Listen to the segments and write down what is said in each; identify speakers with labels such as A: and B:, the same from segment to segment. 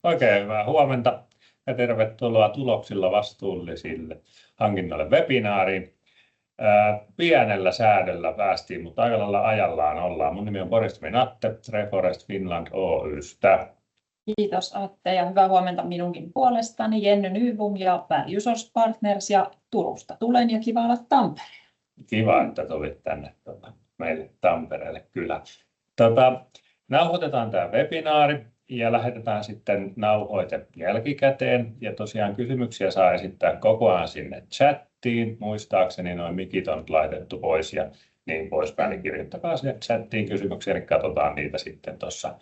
A: Oikein hyvää huomenta ja tervetuloa tuloksilla vastuullisille hankinnoille webinaariin. Pienellä säädöllä päästiin, mutta aika lailla ajallaan ollaan. Mun nimi on Boris Minatte, Reforest Finland Oy:stä.
B: Kiitos Atte ja hyvää huomenta minunkin puolestani. Jenny Nybom ja Value Source Partners ja Turusta tulen ja kiva olla Tampereella.
A: Kiva, että tulit tänne meille Tampereelle kyllä. Nauhoitetaan tämä webinaari ja lähetetään sitten nauhoite jälkikäteen. Ja tosiaan kysymyksiä saa esittää koko ajan sinne chattiin. Muistaakseni noin mikit on laitettu pois ja niin poispäin. Niin kirjoittakaa sinne chattiin kysymyksiä, niin katsotaan niitä sitten tuossa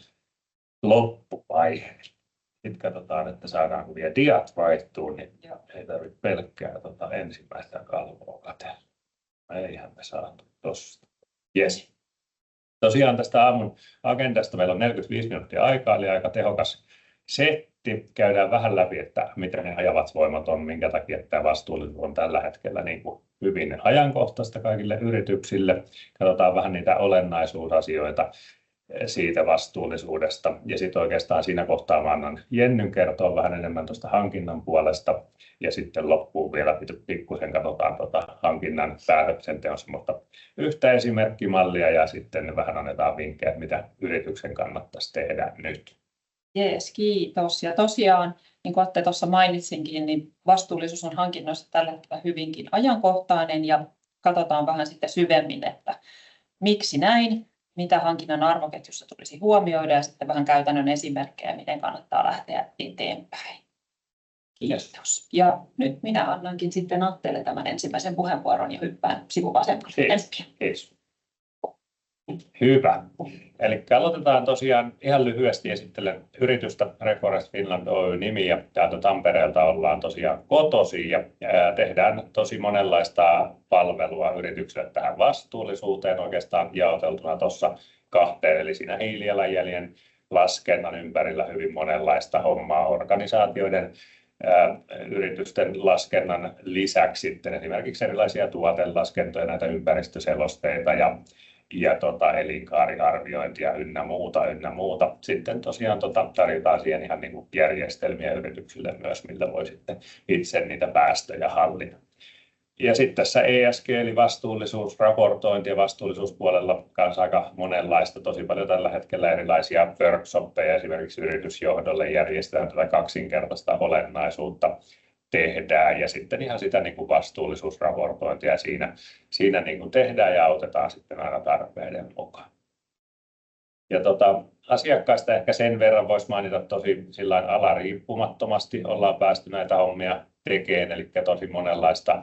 A: loppuvaiheessa. Sitten katsotaan, että saadaan kun vielä diat vaihtuu, niin ei tarvitse pelkkää ensimmäistä kalvoa katsella. Eihän me saatu tuosta. Yes. Tosiaan tästä aamun agendasta meillä on 45 minuuttia aikaa, eli aika tehokas setti. Käydään vähän läpi, että miten ne ajavat voimat on, minkä takia tämä vastuullisuus on tällä hetkellä niin kuin hyvin ajankohtaista kaikille yrityksille. Katsotaan vähän niitä olennaisuusasioita siitä vastuullisuudesta. Ja sitten oikeastaan siinä kohtaa mä annan Jennyn kertoa vähän enemmän tuosta hankinnan puolesta. Ja sitten loppuun vielä pikkusen katsotaan hankinnan päätöksenteon semmoista yhtä esimerkkimallia ja sitten vähän annetaan vinkkejä, mitä yrityksen kannattaisi tehdä nyt.
B: Jees, kiitos. Ja tosiaan, niin kuin Atte tuossa mainitsinkin, niin vastuullisuus on hankinnoissa tällä hetkellä hyvinkin ajankohtainen ja katsotaan vähän sitten syvemmin, että miksi näin, mitä hankinnan arvoketjussa tulisi huomioida ja sitten vähän käytännön esimerkkejä, miten kannattaa lähteä eteenpäin. Kiitos. Ja nyt minä annankin sitten Atteelle tämän ensimmäisen puheenvuoron ja hyppään sivuvasemmalle.
A: Kiitos. Hyvä. Eli aloitetaan tosiaan ihan lyhyesti esittelen yritystä Reforest Finland Oy nimi ja täältä Tampereelta ollaan tosiaan kotoisin ja tehdään tosi monenlaista palvelua yritykselle tähän vastuullisuuteen oikeastaan jaoteltuna tuossa kahteen, eli siinä hiilijalanjäljen laskennan ympärillä hyvin monenlaista hommaa organisaatioiden yritysten laskennan lisäksi sitten esimerkiksi erilaisia tuotelaskentoja, näitä ympäristöselosteita ja elinkaariarviointia ynnä muuta. Sitten tosiaan tarjotaan siihen ihan niin kuin järjestelmiä yrityksille myös, millä voi sitten itse niitä päästöjä hallita. Ja sitten tässä ESG eli vastuullisuusraportointi ja vastuullisuuspuolella kanssa aika monenlaista, tosi paljon tällä hetkellä erilaisia workshoppeja esimerkiksi yritysjohdolle järjestetään tätä kaksinkertaista olennaisuutta tehdään ja sitten ihan sitä niin kuin vastuullisuusraportointia siinä niin kuin tehdään ja autetaan sitten aina tarpeiden mukaan. Ja asiakkaista ehkä sen verran voisi mainita tosi sillain alariippumattomasti ollaan päästy näitä hommia tekemään, eli tosi monenlaista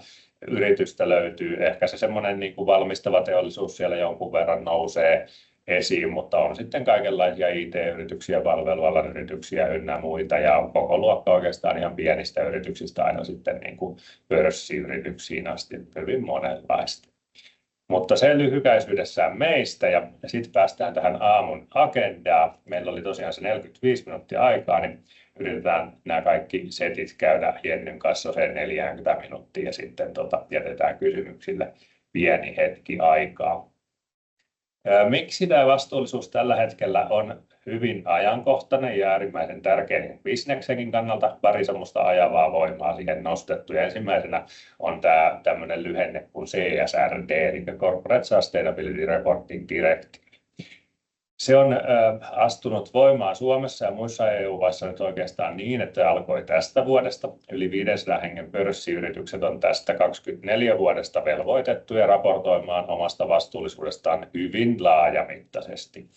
A: yritystä löytyy. Ehkä se semmoinen niin kuin valmistava teollisuus siellä jonkun verran nousee esiin, mutta on sitten kaikenlaisia IT-yrityksiä, palvelualan yrityksiä ynnä muita ja koko luokka oikeastaan ihan pienistä yrityksistä aina sitten niin kuin pörssiyrityksiin asti hyvin monenlaista. Mutta se lyhykäisyydessään meistä ja sitten päästään tähän aamun agendaan. Meillä oli tosiaan se 45 minuuttia aikaa, niin yritetään nämä kaikki setit käydä Jennyn kanssa sen 40 minuuttia ja sitten jätetään kysymyksille pieni hetki aikaa. Miksi tämä vastuullisuus tällä hetkellä on hyvin ajankohtainen ja äärimmäisen tärkeä bisneksenkin kannalta? Pari semmoista ajavaa voimaa siihen nostettu. Ja ensimmäisenä on tämä tämmöinen lyhenne kuin CSRD, eli Corporate Sustainability Reporting Directive. Se on astunut voimaan Suomessa ja muissa EU-maissa nyt oikeastaan niin, että alkoi tästä vuodesta. Yli 500 hengen pörssiyritykset on tästä 24 vuodesta velvoitettuja raportoimaan omasta vastuullisuudestaan hyvin laajamittaisesti.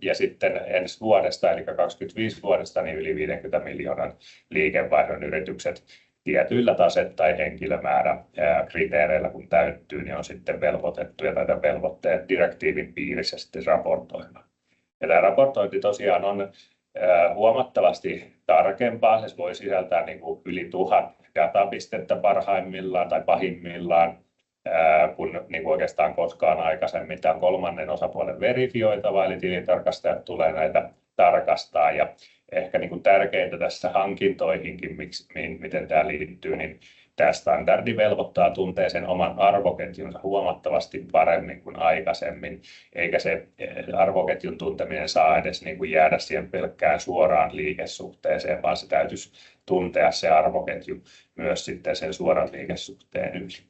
A: Ja sitten ensi vuodesta, eli 25 vuodesta, niin yli 50 miljoonan liikevaihdon yritykset tietyillä tase- tai henkilömääräkriteereillä, kun täyttyy, niin on sitten velvoitettuja näitä velvoitteet direktiivin piirissä sitten raportoimaan. Ja tämä raportointi tosiaan on huomattavasti tarkempaa. Se voi sisältää niin kuin yli 1000 datapistettä parhaimmillaan tai pahimmillaan, kun niin kuin oikeastaan koskaan aikaisemmin. Tämä on kolmannen osapuolen verifioitava, eli tilintarkastajat tulee näitä tarkastaa. Ja ehkä niin kuin tärkeintä tässä hankintoihinkin, miten tämä liittyy, niin tämä standardi velvoittaa tuntee sen oman arvoketjunsa huomattavasti paremmin kuin aikaisemmin, eikä se arvoketjun tunteminen saa edes niin kuin jäädä siihen pelkkään suoraan liikesuhteeseen, vaan se täytyisi tuntea se arvoketju myös sitten sen suoran liikesuhteen yli.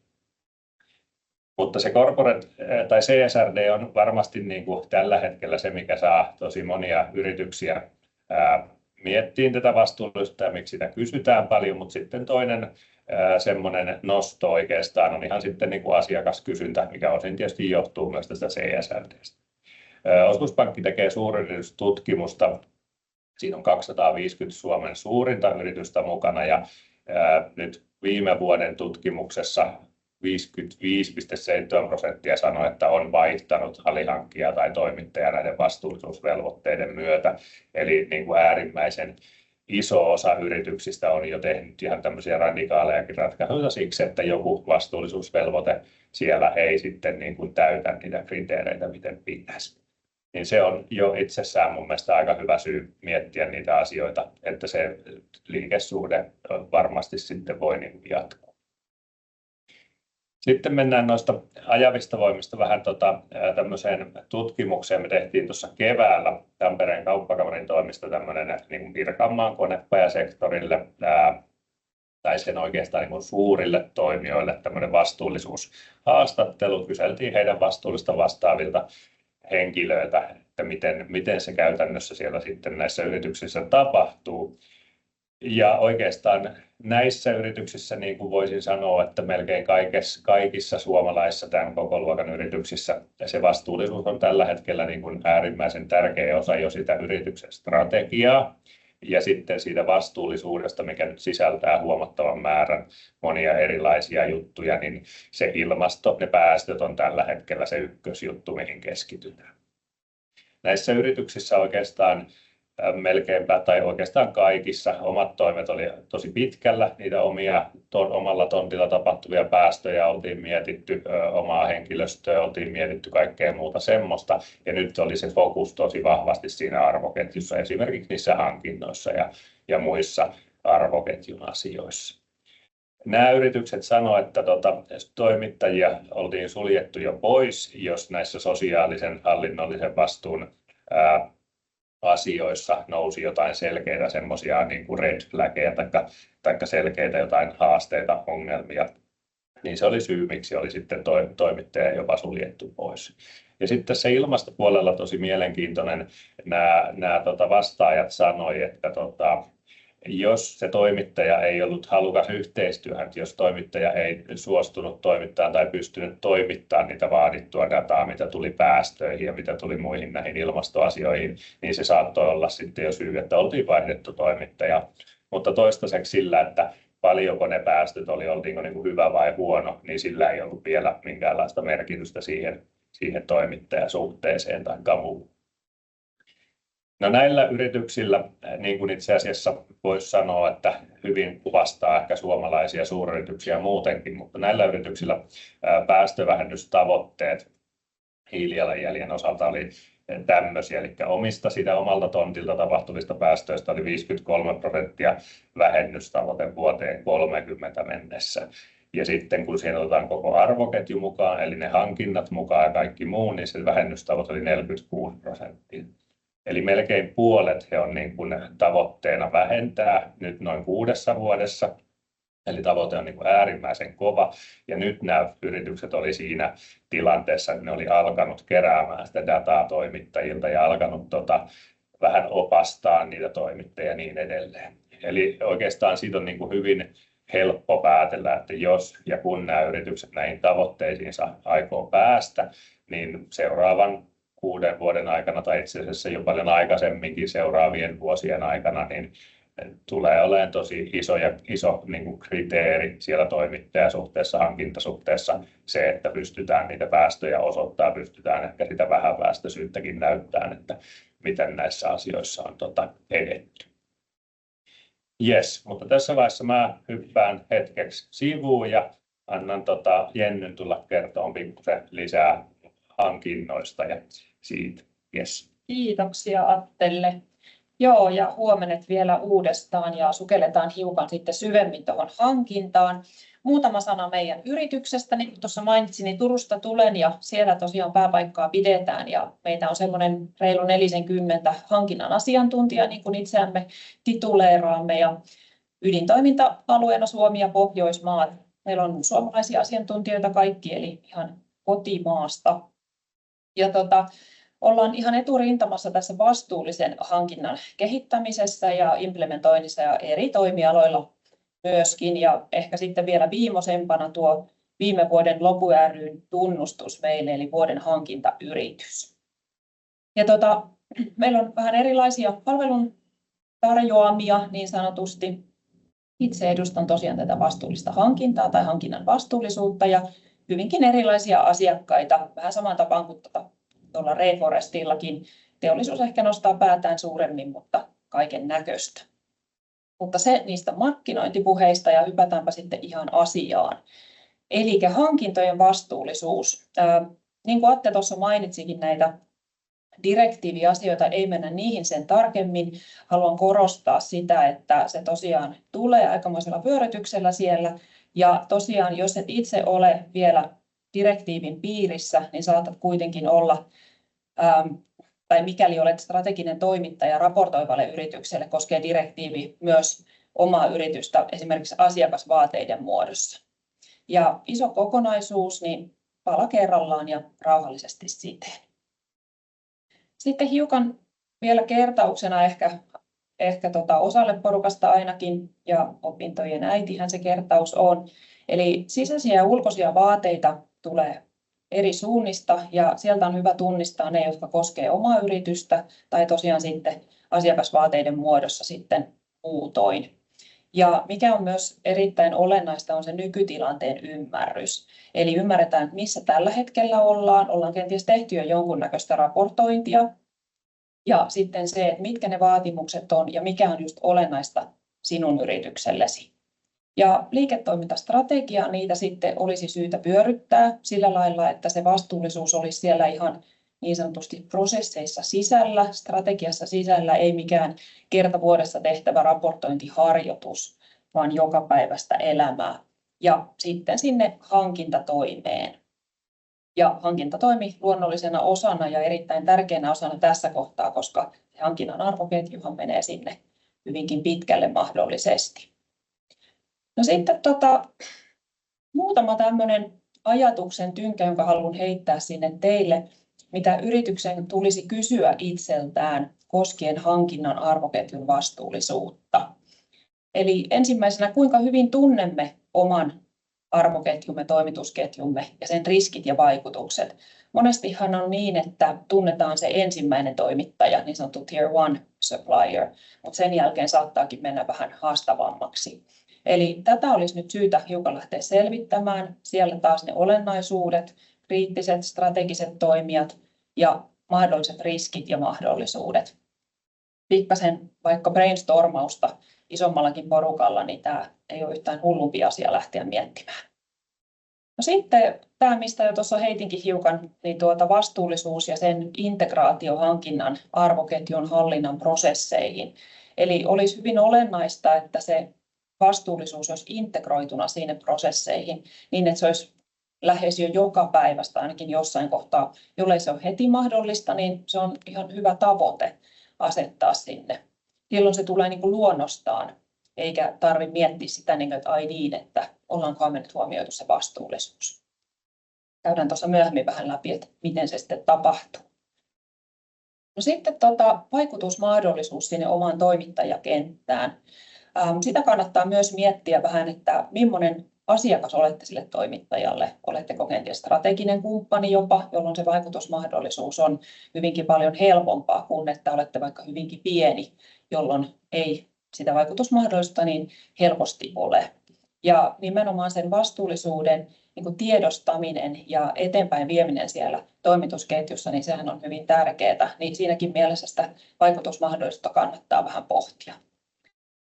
A: Mutta se corporate tai CSRD on varmasti niin kuin tällä hetkellä se, mikä saa tosi monia yrityksiä miettiin tätä vastuullisuutta ja miksi sitä kysytään paljon, mutta sitten toinen semmoinen nosto oikeastaan on ihan sitten niin kuin asiakaskysyntä, mikä osin tietysti johtuu myös tästä CSRDstä. Osuuspankki tekee suuryritystutkimusta. Siinä on 250 Suomen suurinta yritystä mukana ja nyt viime vuoden tutkimuksessa 55,7% sanoi, että on vaihtanut alihankkijaa tai toimittajaa näiden vastuullisuusvelvoitteiden myötä. Eli niin kuin äärimmäisen iso osa yrityksistä on jo tehnyt ihan tämmöisiä radikaalejakin ratkaisuja siksi, että joku vastuullisuusvelvoite siellä ei sitten niin kuin täytä niitä kriteereitä, miten pitäisi. Niin se on jo itsessään mun mielestä aika hyvä syy miettiä niitä asioita, että se liikesuhde varmasti sitten voi niin kuin jatkuu. Sitten mennään noista ajavista voimista vähän tämmöiseen tutkimukseen. Me tehtiin tuossa keväällä Tampereen kauppakamarin toimesta tämmöinen niin Pirkanmaan konepajasektorille tai sen oikeastaan niin suurille toimijoille tämmöinen vastuullisuushaastattelu. Kyseltiin heidän vastuullista vastaavilta henkilöiltä, että miten se käytännössä siellä sitten näissä yrityksissä tapahtuu. Ja oikeastaan näissä yrityksissä niin kuin voisin sanoa, että melkein kaikissa suomalaisissa tämän koko luokan yrityksissä se vastuullisuus on tällä hetkellä niin kuin äärimmäisen tärkeä osa jo sitä yrityksen strategiaa. Ja sitten siitä vastuullisuudesta, mikä nyt sisältää huomattavan määrän monia erilaisia juttuja, niin se ilmasto, ne päästöt on tällä hetkellä se ykkösjuttu, mihin keskitytään. Näissä yrityksissä oikeastaan melkeinpä tai oikeastaan kaikissa omat toimet oli tosi pitkällä. Niitä omalla tontilla tapahtuvia päästöjä oltiin mietitty, omaa henkilöstöä oltiin mietitty, kaikkea muuta semmoista. Ja nyt oli se fokus tosi vahvasti siinä arvoketjussa, esimerkiksi niissä hankinnoissa ja muissa arvoketjun asioissa. Nämä yritykset sanoivat, että toimittajia oltiin suljettu jo pois, jos näissä sosiaalisen hallinnollisen vastuun asioissa nousi jotain selkeitä semmoisia niin kuin red flaggeja tai selkeitä jotain haasteita, ongelmia, niin se oli syy, miksi oli sitten toimittaja jopa suljettu pois. Ja sitten se ilmastopuolella tosi mielenkiintoinen, nämä vastaajat sanoi, että jos se toimittaja ei ollut halukas yhteistyöhön, jos toimittaja ei suostunut toimittamaan tai pystynyt toimittamaan niitä vaadittua dataa, mitä tuli päästöihin ja mitä tuli muihin näihin ilmastoasioihin, niin se saattoi olla sitten jo syy, että oltiin vaihdettu toimittaja. Mutta toistaiseksi sillä, että paljonko ne päästöt oltiinko niin kuin hyvä vai huono, niin sillä ei ollut vielä minkäänlaista merkitystä siihen toimittajasuhteeseen tai muuhun. No näillä yrityksillä, niin kuin itse asiassa voisi sanoa, että hyvin kuvastaa ehkä suomalaisia suuryrityksiä muutenkin, mutta näillä yrityksillä päästövähennystavoitteet hiilijalanjäljen osalta oli tämmöisiä, eli sitä omalta tontilta tapahtuvista päästöistä oli 53% vähennystavoite vuoteen 2030 mennessä. Ja sitten kun siihen otetaan koko arvoketju mukaan, eli ne hankinnat mukaan ja kaikki muu, niin se vähennystavoite oli 46%. Eli melkein puolet he on niin kuin tavoitteena vähentää nyt noin 6 vuodessa. Eli tavoite on niin kuin äärimmäisen kova. Ja nyt nämä yritykset oli siinä tilanteessa, että ne oli alkanut keräämään sitä dataa toimittajilta ja alkanut vähän opastaa niitä toimittajia ja niin edelleen. Eli oikeastaan siitä on niin kuin hyvin helppo päätellä, että jos ja kun nämä yritykset näihin tavoitteisiinsa aikoo päästä, niin seuraavan 6 vuoden aikana tai itse asiassa jo paljon aikaisemminkin seuraavien vuosien aikana, niin tulee olemaan tosi iso niin kuin kriteeri siellä toimittajasuhteessa, hankintasuhteessa se, että pystytään niitä päästöjä osoittamaan, pystytään ehkä sitä vähäpäästöisyyttäkin näyttämään, että miten näissä asioissa on edetty. Yes, mutta tässä vaiheessa mä hyppään hetkeksi sivuun ja annan Jennyn tulla kertomaan pikkusen lisää hankinnoista ja siitä. Yes.
B: Kiitoksia Attelle. Joo, ja huomenet vielä uudestaan ja sukelletaan hiukan sitten syvemmin tuohon hankintaan. Muutama sana meidän yrityksestä. Niin kuin tuossa mainitsin, niin Turusta tulen ja siellä tosiaan pääpaikkaa pidetään ja meitä on semmoinen reilu 40 hankinnan asiantuntijaa, niin kuin itseämme tituleeraamme ja ydintoiminta-alueena Suomi ja Pohjoismaat. Meillä on suomalaisia asiantuntijoita kaikki, eli ihan kotimaasta. Ja ollaan ihan eturintamassa tässä vastuullisen hankinnan kehittämisessä ja implementoinnissa ja eri toimialoilla myöskin. Ja ehkä sitten vielä viimeisempänä tuo viime vuoden Lobu ry:n tunnustus meille, eli vuoden hankintayritys. Ja meillä on vähän erilaisia palvelun tarjoamia niin sanotusti. Itse edustan tosiaan tätä vastuullista hankintaa tai hankinnan vastuullisuutta ja hyvinkin erilaisia asiakkaita, vähän samaan tapaan kuin tuolla Rainforestillakin. Teollisuus ehkä nostaa päätään suuremmin, mutta kaiken näköistä. Mutta se niistä markkinointipuheista ja hypätäänpä sitten ihan asiaan. Eli hankintojen vastuullisuus. Niin kuin Atte tuossa mainitsikin näitä direktiiviasioita, ei mennä niihin sen tarkemmin. Haluan korostaa sitä, että se tosiaan tulee aikamoisella vyörytyksellä siellä. Ja tosiaan, jos et itse ole vielä direktiivin piirissä, niin saatat kuitenkin olla, tai mikäli olet strateginen toimittaja raportoivalle yritykselle, koskee direktiivi myös omaa yritystä esimerkiksi asiakasvaateiden muodossa. Ja iso kokonaisuus, niin pala kerrallaan ja rauhallisesti siten. Sitten hiukan vielä kertauksena ehkä osalle porukasta ainakin, ja opintojen äitihän se kertaus on. Eli sisäisiä ja ulkoisia vaateita tulee eri suunnista, ja sieltä on hyvä tunnistaa ne, jotka koskee omaa yritystä, tai tosiaan sitten asiakasvaateiden muodossa sitten muutoin. Ja mikä on myös erittäin olennaista, on se nykytilanteen ymmärrys. Eli ymmärretään, missä tällä hetkellä ollaan kenties tehty jo jonkunnäköistä raportointia, ja sitten se, että mitkä ne vaatimukset on ja mikä on just olennaista sinun yrityksellesi. Ja liiketoimintastrategia, niitä sitten olisi syytä pyörittää sillä lailla, että se vastuullisuus olisi siellä ihan niin sanotusti prosesseissa sisällä, strategiassa sisällä, ei mikään kerta vuodessa tehtävä raportointiharjoitus, vaan jokapäiväistä elämää. Ja sitten sinne hankintatoimeen. Ja hankintatoimi luonnollisena osana ja erittäin tärkeänä osana tässä kohtaa, koska hankinnan arvoketjuhan menee sinne hyvinkin pitkälle mahdollisesti. No sitten muutama tämmöinen ajatuksen tynkä, jonka haluan heittää sinne teille, mitä yrityksen tulisi kysyä itseltään koskien hankinnan arvoketjun vastuullisuutta. Eli ensimmäisenä, kuinka hyvin tunnemme oman arvoketjumme, toimitusketjumme ja sen riskit ja vaikutukset. Monestihan on niin, että tunnetaan se ensimmäinen toimittaja, niin sanottu Tier 1 supplier, mutta sen jälkeen saattaakin mennä vähän haastavammaksi. Eli tätä olisi nyt syytä hiukan lähteä selvittämään. Siellä taas ne olennaisuudet, kriittiset, strategiset toimijat ja mahdolliset riskit ja mahdollisuudet. Pikkasen vaikka brainstormausta isommallakin porukalla, niin tämä ei ole yhtään hullumpi asia lähteä miettimään. No sitten tämä, mistä jo tuossa heitinkin hiukan, niin vastuullisuus ja sen integraatio hankinnan arvoketjun hallinnan prosesseihin. Eli olisi hyvin olennaista, että se vastuullisuus olisi integroituna sinne prosesseihin niin, että se olisi lähes jo joka päivästä ainakin jossain kohtaa. Jollei se ole heti mahdollista, niin se on ihan hyvä tavoite asettaa sinne. Silloin se tulee niin kuin luonnostaan, eikä tarvitse miettiä sitä, että ai niin, että ollaankohan me nyt huomioitu se vastuullisuus. Käydään tuossa myöhemmin vähän läpi, että miten se sitten tapahtuu. No sitten vaikutusmahdollisuus sinne omaan toimittajakenttään. Sitä kannattaa myös miettiä vähän, että millainen asiakas olette sille toimittajalle. Oletteko kenties strateginen kumppani jopa, jolloin se vaikutusmahdollisuus on hyvinkin paljon helpompaa kuin että olette vaikka hyvinkin pieni, jolloin ei sitä vaikutusmahdollisuutta niin helposti ole. Ja nimenomaan sen vastuullisuuden niin kuin tiedostaminen ja eteenpäin vieminen siellä toimitusketjussa, niin sehän on hyvin tärkeää. Niin siinäkin mielessä sitä vaikutusmahdollisuutta kannattaa vähän pohtia.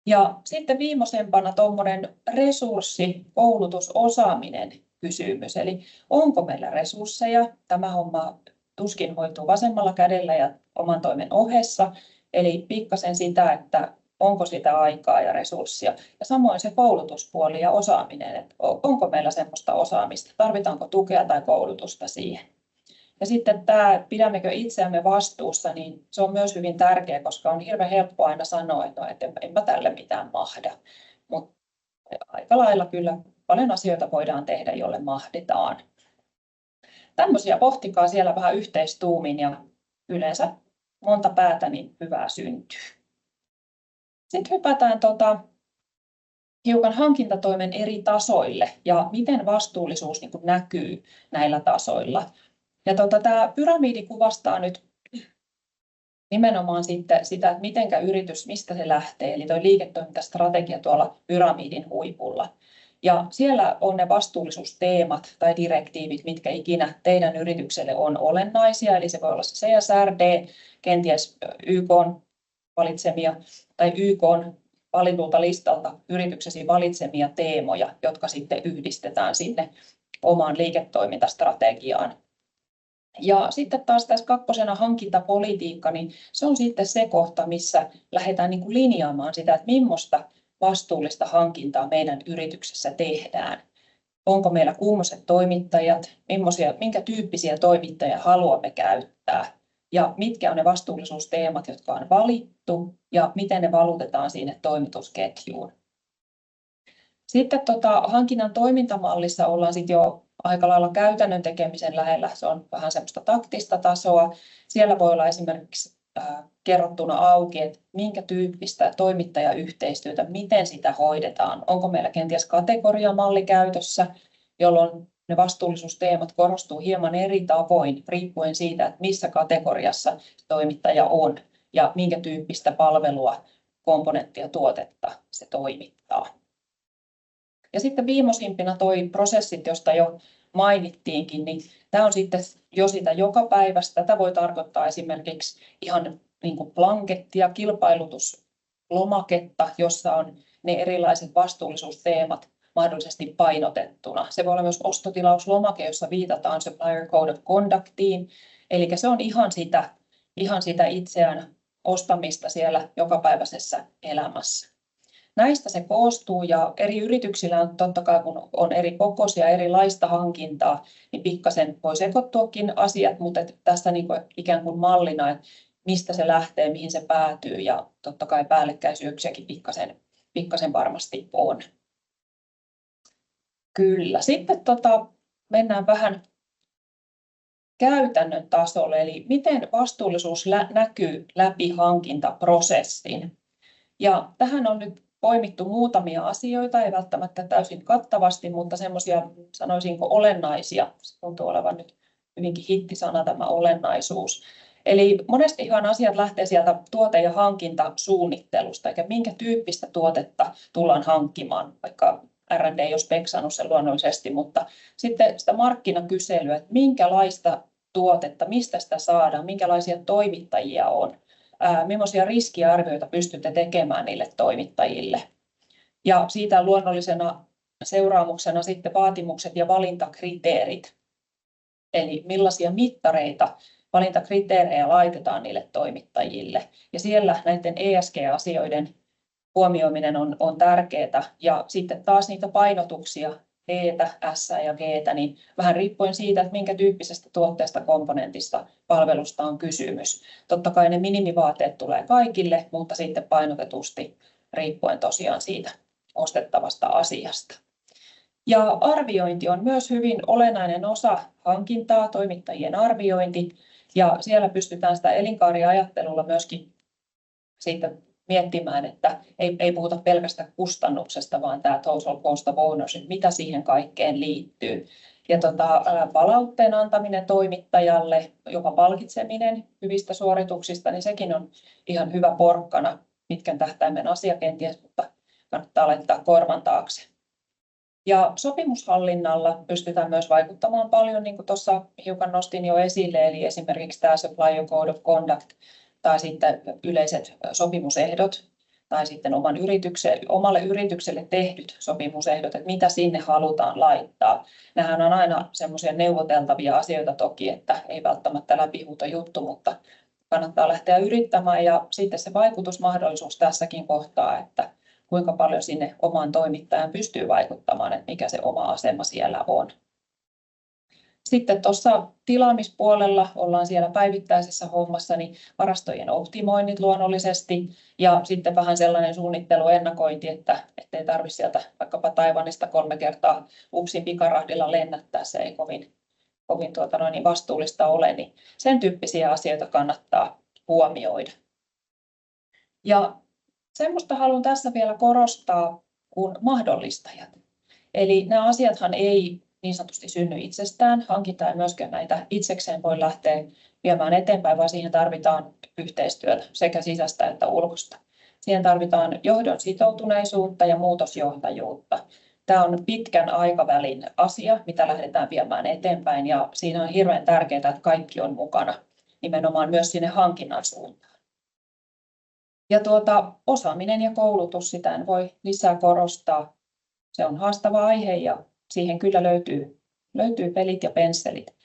B: Ja sitten viimeisempänä tuommoinen resurssi, koulutus, osaaminen kysymys. Eli onko meillä resursseja? Tämä homma tuskin hoituu vasemmalla kädellä ja oman toimen ohessa. Eli pikkasen sitä, että onko sitä aikaa ja resurssia. Ja samoin se koulutuspuoli ja osaaminen, että onko meillä sellaista osaamista, tarvitaanko tukea tai koulutusta siihen. Ja sitten tämä, pidämmekö itseämme vastuussa, niin se on myös hyvin tärkeä, koska on hirveän helppo aina sanoa, että enpä tälle mitään mahda. Mutta aika lailla kyllä paljon asioita voidaan tehdä, jolle mahditaan. Tämmöisiä pohtikaa siellä vähän yhteistuumin ja yleensä monta päätä, niin hyvää syntyy. Sitten hypätään hiukan hankintatoimen eri tasoille ja miten vastuullisuus niin kuin näkyy näillä tasoilla. Ja tämä pyramidi kuvastaa nyt nimenomaan sitten sitä, että mitenkä yritys, mistä se lähtee, eli tuo liiketoimintastrategia tuolla pyramidin huipulla. Ja siellä on ne vastuullisuusteemat tai direktiivit, mitkä ikinä teidän yritykselle on olennaisia, eli se voi olla se CSRD, kenties YK:n valitsemia tai YK:n valitulta listalta yrityksesi valitsemia teemoja, jotka sitten yhdistetään sinne omaan liiketoimintastrategiaan. Ja sitten taas tässä kakkosena hankintapolitiikka, niin se on sitten se kohta, missä lähdetään niin kuin linjaamaan sitä, että millaista vastuullista hankintaa meidän yrityksessä tehdään. Onko meillä kummoiset toimittajat, minkä tyyppisiä toimittajia haluamme käyttää ja mitkä on ne vastuullisuusteemat, jotka on valittu ja miten ne valutetaan sinne toimitusketjuun. Sitten hankinnan toimintamallissa ollaan sitten jo aika lailla käytännön tekemisen lähellä. Se on vähän semmoista taktista tasoa. Siellä voi olla esimerkiksi kerrottuna auki, että minkä tyyppistä toimittajayhteistyötä, miten sitä hoidetaan. Onko meillä kenties kategoriamalli käytössä, jolloin ne vastuullisuusteemat korostuu hieman eri tavoin riippuen siitä, että missä kategoriassa toimittaja on ja minkä tyyppistä palvelua, komponenttia, tuotetta se toimittaa. Ja sitten viimeisimpinä prosessit, josta jo mainittiinkin, niin tämä on sitten jo sitä jokapäiväistä. Tätä voi tarkoittaa esimerkiksi ihan niin kuin blankettia, kilpailutuslomaketta, jossa on ne erilaiset vastuullisuusteemat mahdollisesti painotettuna. Se voi olla myös ostotilauslomake, jossa viitataan Supplier Code of Conductiin. Eli se on ihan sitä itseään ostamista siellä jokapäiväisessä elämässä. Näistä se koostuu ja eri yrityksillä on totta kai, kun on eri kokoisia erilaista hankintaa, niin pikkasen voi sekoittuakin asiat, mutta tässä niin kuin ikään kuin mallina, että mistä se lähtee, mihin se päätyy ja totta kai päällekkäisyyksiäkin pikkasen varmasti on. Kyllä. Sitten mennään vähän käytännön tasolle, eli miten vastuullisuus näkyy läpi hankintaprosessin. Ja tähän on nyt poimittu muutamia asioita, ei välttämättä täysin kattavasti, mutta semmoisia sanoisinko olennaisia. Se tuntuu olevan nyt hyvinkin hittisana tämä olennaisuus. Eli monestihan asiat lähtee sieltä tuote- ja hankintasuunnittelusta, eikä minkä tyyppistä tuotetta tullaan hankkimaan, vaikka R&D ei ole speksannut sen luonnollisesti, mutta sitten sitä markkinakyselyä, että minkälaista tuotetta, mistä sitä saadaan, minkälaisia toimittajia on, millaisia riskiarvioita pystytte tekemään niille toimittajille. Ja siitä luonnollisena seuraamuksena sitten vaatimukset ja valintakriteerit, eli millaisia mittareita, valintakriteerejä laitetaan niille toimittajille. Ja siellä näiden ESG-asioiden huomioiminen on tärkeää ja sitten taas niitä painotuksia D:tä, S:ää ja G:tä, niin vähän riippuen siitä, että minkä tyyppisestä tuotteesta, komponentista, palvelusta on kysymys. Totta kai ne minimivaateet tulee kaikille, mutta sitten painotetusti riippuen tosiaan siitä ostettavasta asiasta. Ja arviointi on myös hyvin olennainen osa hankintaa, toimittajien arviointi, ja siellä pystytään sitä elinkaariajattelulla myöskin sitten miettimään, että ei puhuta pelkästä kustannuksesta, vaan tämä total cost of ownership, mitä siihen kaikkeen liittyy. Ja palautteen antaminen toimittajalle, jopa palkitseminen hyvistä suorituksista, niin sekin on ihan hyvä porkkana pitkän tähtäimen asia kenties, mutta kannattaa laittaa korvan taakse. Ja sopimushallinnalla pystytään myös vaikuttamaan paljon, niin kuin tuossa hiukan nostin jo esille, eli esimerkiksi tämä Supplier Code of Conduct, tai sitten yleiset sopimusehdot tai sitten omalle yritykselle tehdyt sopimusehdot, että mitä sinne halutaan laittaa. Nämähän on aina semmoisia neuvoteltavia asioita toki, että ei välttämättä läpihuutojuttu, mutta kannattaa lähteä yrittämään. Ja sitten se vaikutusmahdollisuus tässäkin kohtaa, että kuinka paljon sinne omaan toimittajan pystyy vaikuttamaan, että mikä se oma asema siellä on. Sitten tuossa tilaamispuolella ollaan siellä päivittäisessä hommassa, niin varastojen optimoinnit luonnollisesti ja sitten vähän sellainen suunnittelu, ennakointi, että ei tarvitse sieltä vaikkapa Taiwanista 3 kertaa upsin pikarahdilla lennättää, se ei kovin vastuullista ole, niin sen tyyppisiä asioita kannattaa huomioida. Ja semmoista haluan tässä vielä korostaa kuin mahdollistajat. Eli nämä asiathan ei niin sanotusti synny itsestään. Hankinta ei myöskään näitä itsekseen voi lähteä viemään eteenpäin, vaan siihen tarvitaan yhteistyötä sekä sisäistä että ulkoista. Siihen tarvitaan johdon sitoutuneisuutta ja muutosjohtajuutta. Tämä on pitkän aikavälin asia, mitä lähdetään viemään eteenpäin, ja siinä on hirveän tärkeää, että kaikki on mukana, nimenomaan myös sinne hankinnan suuntaan. Ja osaaminen ja koulutus, sitä en voi lisää korostaa. Se on haastava aihe ja siihen kyllä löytyy pelit ja pensselit.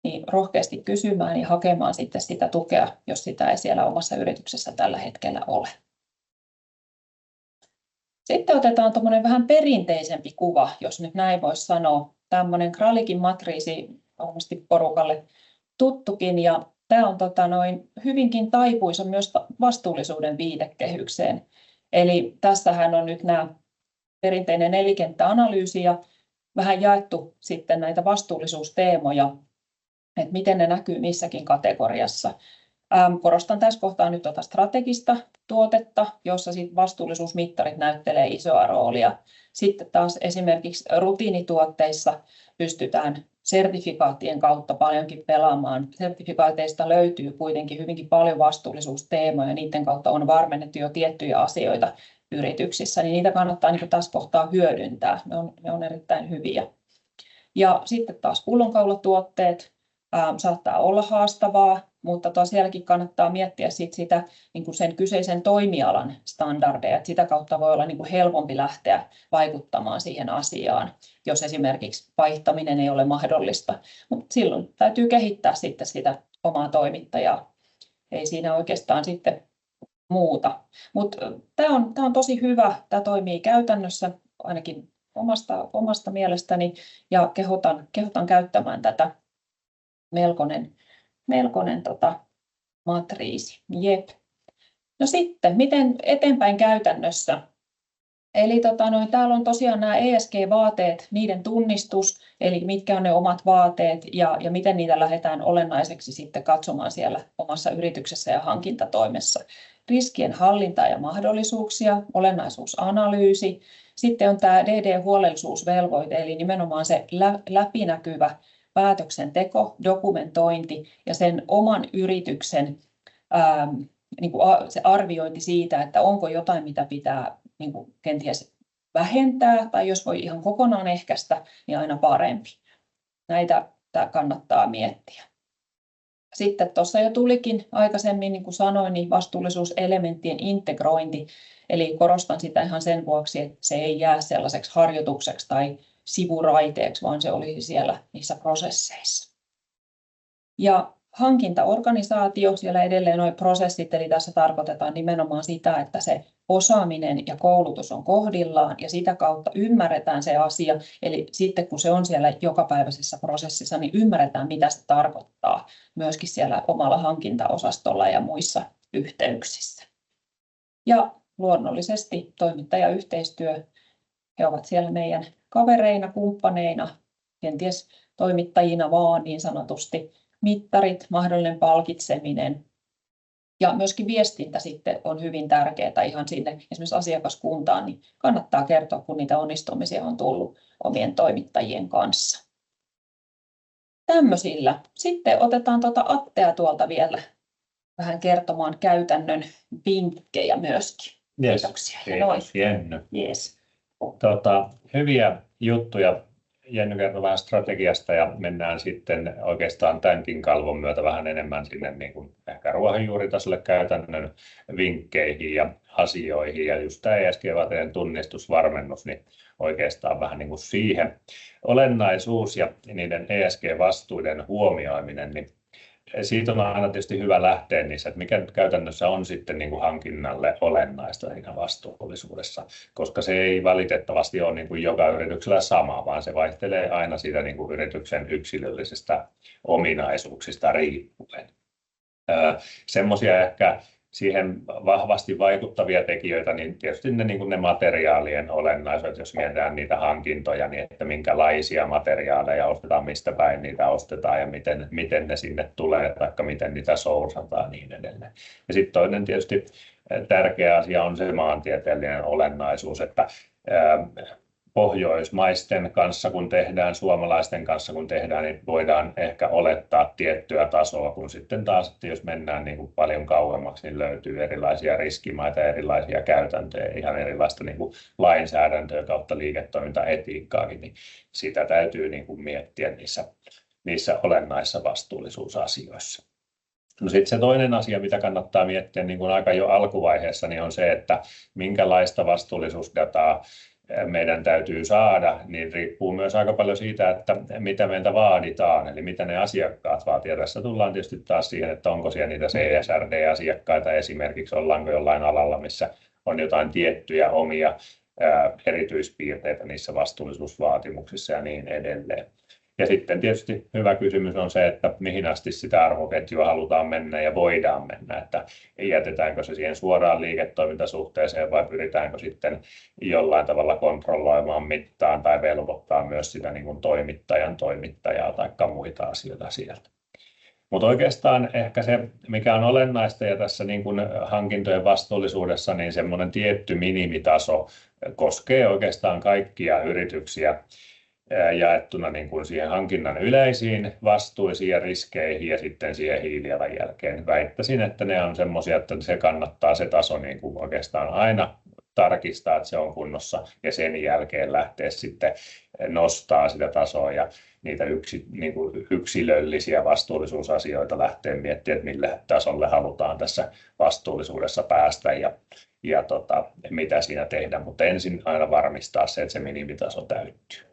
B: Niin rohkeasti kysymään ja hakemaan sitten sitä tukea, jos sitä ei siellä omassa yrityksessä tällä hetkellä ole. Sitten otetaan tuommoinen vähän perinteisempi kuva, jos nyt näin voisi sanoa. Tämmöinen Kralikin matriisi, varmasti porukalle tuttukin, ja tämä on hyvinkin taipuisa myös vastuullisuuden viitekehykseen. Eli tässähän on nyt nämä perinteinen nelikenttäanalyysi ja vähän jaettu sitten näitä vastuullisuusteemoja, että miten ne näkyy missäkin kategoriassa. Korostan tässä kohtaa nyt strategista tuotetta, jossa vastuullisuusmittarit näyttelee isoa roolia. Sitten taas esimerkiksi rutiinituotteissa pystytään sertifikaattien kautta paljonkin pelaamaan. Sertifikaateista löytyy kuitenkin hyvinkin paljon vastuullisuusteemoja, niiden kautta on varmennettu jo tiettyjä asioita yrityksissä, niin niitä kannattaa tässä kohtaa hyödyntää. Ne on erittäin hyviä. Ja sitten taas pullonkaulatuotteet saattaa olla haastavaa, mutta sielläkin kannattaa miettiä sitä sen kyseisen toimialan standardeja. Että sitä kautta voi olla helpompi lähteä vaikuttamaan siihen asiaan, jos esimerkiksi vaihtaminen ei ole mahdollista. Mutta silloin täytyy kehittää sitten sitä omaa toimittajaa. Ei siinä oikeastaan sitten muuta. Mutta tämä on tosi hyvä. Tämä toimii käytännössä ainakin omasta mielestäni ja kehotan käyttämään tätä melkoinen matriisi. Jep. No sitten, miten eteenpäin käytännössä? Eli täällä on tosiaan nämä ESG-vaateet, niiden tunnistus, eli mitkä on ne omat vaateet ja miten niitä lähdetään olennaiseksi sitten katsomaan siellä omassa yrityksessä ja hankintatoimessa. Riskien hallinta ja mahdollisuuksia, olennaisuusanalyysi. Sitten on tämä DD-huolellisuusvelvoite, eli nimenomaan se läpinäkyvä päätöksenteko, dokumentointi ja sen oman yrityksen se arviointi siitä, että onko jotain, mitä pitää kenties vähentää tai jos voi ihan kokonaan ehkäistä, niin aina parempi. Näitä kannattaa miettiä. Sitten tuossa jo tulikin aikaisemmin, niin kuin sanoin, niin vastuullisuuselementtien integrointi. Eli korostan sitä ihan sen vuoksi, että se ei jää sellaiseksi harjoitukseksi tai sivuraiteeksi, vaan se olisi siellä niissä prosesseissa. Ja hankintaorganisaatio, siellä edelleen nuo prosessit, eli tässä tarkoitetaan nimenomaan sitä, että se osaaminen ja koulutus on kohdillaan ja sitä kautta ymmärretään se asia. Eli sitten kun se on siellä jokapäiväisessä prosessissa, niin ymmärretään mitä se tarkoittaa myöskin siellä omalla hankintaosastolla ja muissa yhteyksissä. Ja luonnollisesti toimittajayhteistyö, he ovat siellä meidän kavereina, kumppaneina, kenties toimittajina vaan niin sanotusti. Mittarit, mahdollinen palkitseminen ja myöskin viestintä sitten on hyvin tärkeää ihan sinne esimerkiksi asiakaskuntaan, niin kannattaa kertoa, kun niitä onnistumisia on tullut omien toimittajien kanssa. Tämmöisillä. Sitten otetaan Attea tuolta vielä vähän kertomaan käytännön vinkkejä myöskin.
A: Yes,
B: Kiitoksia.
A: kiitos Jenny.
B: Yes.
A: Hyviä juttuja. Jenny kertoi vähän strategiasta ja mennään sitten oikeastaan tämänkin kalvon myötä vähän enemmän sinne niin kuin ehkä ruohonjuuritasolle käytännön vinkkeihin ja asioihin. Ja just tämä ESG-vaateiden tunnistusvarmennus, niin oikeastaan vähän niin kuin siihen. Olennaisuus ja niiden ESG-vastuiden huomioiminen, niin siitä on aina tietysti hyvä lähteä niissä, että mikä nyt käytännössä on sitten niin kuin hankinnalle olennaista siinä vastuullisuudessa, koska se ei valitettavasti ole niin kuin joka yrityksellä sama, vaan se vaihtelee aina siitä niin kuin yrityksen yksilöllisistä ominaisuuksista riippuen. Semmoisia ehkä siihen vahvasti vaikuttavia tekijöitä, niin tietysti niin kuin ne materiaalien olennaisuudet, jos mietitään niitä hankintoja, niin että minkälaisia materiaaleja ostetaan, mistä päin niitä ostetaan ja miten ne sinne tulee, tai miten niitä sourcataan ja niin edelleen. Ja sitten toinen tietysti tärkeä asia on se maantieteellinen olennaisuus, että pohjoismaisten kanssa kun tehdään, suomalaisten kanssa kun tehdään, niin voidaan ehkä olettaa tiettyä tasoa, kun sitten taas, että jos mennään niin kuin paljon kauemmaksi, niin löytyy erilaisia riskimaita, erilaisia käytäntöjä, ihan erilaista niin kuin lainsäädäntöä kautta liiketoimintaetiikkaakin, niin sitä täytyy niin kuin miettiä niissä olennaisissa vastuullisuusasioissa. No sitten se toinen asia, mitä kannattaa miettiä niin kuin aika jo alkuvaiheessa, niin on se, että minkälaista vastuullisuusdataa meidän täytyy saada, niin riippuu myös aika paljon siitä, että mitä meiltä vaaditaan, eli mitä ne asiakkaat vaatii. Tässä tullaan tietysti taas siihen, että onko siellä niitä CSRD-asiakkaita esimerkiksi, ollaanko jollain alalla, missä on jotain tiettyjä omia erityispiirteitä niissä vastuullisuusvaatimuksissa ja niin edelleen. Ja sitten tietysti hyvä kysymys on se, että mihin asti sitä arvoketjua halutaan mennä ja voidaan mennä, että jätetäänkö se siihen suoraan liiketoimintasuhteeseen vai pyritäänkö sitten jollain tavalla kontrolloimaan mittaan tai velvoittaa myös sitä niin kuin toimittajaa tai muita asioita sieltä. Mutta oikeastaan ehkä se, mikä on olennaista ja tässä niin kuin hankintojen vastuullisuudessa, niin semmoinen tietty minimitaso koskee oikeastaan kaikkia yrityksiä jaettuna niin kuin siihen hankinnan yleisiin vastuisiin ja riskeihin ja sitten siihen hiilijalanjälkeen. Väittäisin, että ne on semmoisia, että se kannattaa se taso niin kuin oikeastaan aina tarkistaa, että se on kunnossa ja sen jälkeen lähteä sitten nostaa sitä tasoa ja niitä niin kuin yksilöllisiä vastuullisuusasioita lähteä miettimään, että mille tasolle halutaan tässä vastuullisuudessa päästä ja mitä siinä tehdään, mutta ensin aina varmistaa se, että se minimitaso täyttyy.